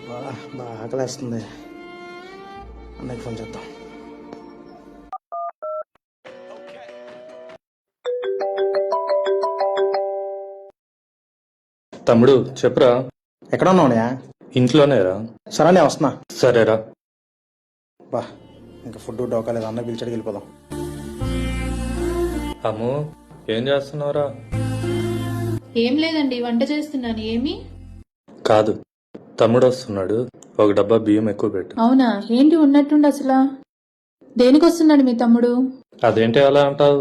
బాగా ఆకలేస్తుంది. అన్నయ్యకి ఫోన్ చేద్దాం. తమ్ముడు చెప్పురా. ఎక్కడ ఉన్నావునయా? ఇంట్లోనేరా. సరే వస్తున్నా. సరేరా. బా ఇంకా ఫుడ్ డోకాలేదు. అన్నయ్య పిలిచాడికి వెళ్ళిపోదాం. అమ్ము ఏం చేస్తున్నావురా? ఏం లేదండి, వంట చేస్తున్నాను. ఏమి? కాదు, తమ్ముడు వస్తున్నాడు, ఒక డబ్బా బియ్యం ఎక్కువ పెట్టు. అవునా? ఏంటి ఉన్నట్టుండి అసలు? దేనికి వస్తున్నాడు మీ తమ్ముడు? అదేంటి అలా అంటావు?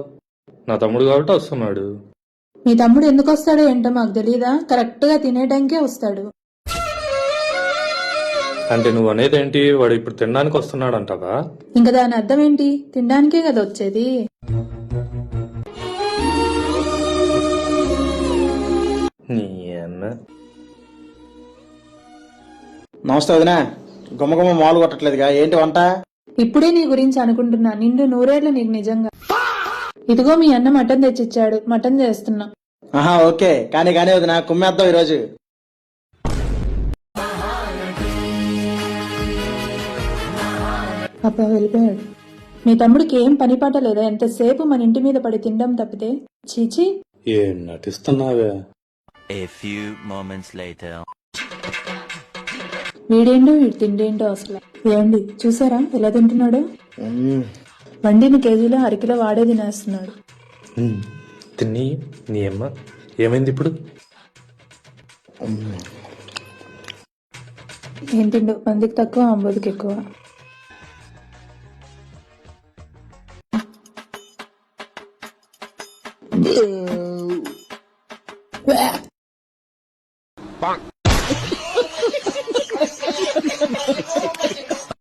నా తమ్ముడు కాబట్టి వస్తున్నాడు. మీ తమ్ముడు ఎందుకు వస్తాడో ఏంటో మాకు తెలీదా? కరెక్ట్ గా తినే టైంకే వస్తాడు. అంటే నువ్వు అనేదేంటి? వాడు ఇప్పుడు తినడానికి వస్తున్నాడు అంటావా? ఇంకా దాని అర్థం ఏంటి? తినడానికే కదా వచ్చేది. నీ అన్న. నమస్తే వదినా. గుమ్మ మాలు కొట్టట్లేదుగా, ఏంటి వంట? ఇప్పుడే నీ గురించి అనుకుంటున్నా. నిండు నూరేళ్లు నీకు నిజంగా. ఇదిగో మీ అన్న మటన్ తెచ్చిచ్చాడు, మటన్ చేస్తున్నా. ఆహా ఓకే, కానీ వదినా కుమ్మేద్దాం ఈరోజు. అబ్బా వెళ్ళిపోయాడు. మీ తమ్ముడికి ఏం పని పాట లేదా? ఎంతసేపు మన ఇంటి మీద పడి తినడం తప్పితే. చీచి. ఏం నటిస్తున్నావే? A few moments later. వీడేంటో వీడు తిండేంటో అసలు. ఏంటి చూసారా ఎలా తింటున్నాడు? వండిన కేజీలో అరకిలో వాడే తినేస్తున్నాడు. తిని నీ అమ్మ. ఏమైంది ఇప్పుడు? ఏం తిండు? మందికి తక్కువ, అంబోదికి ఎక్కువ.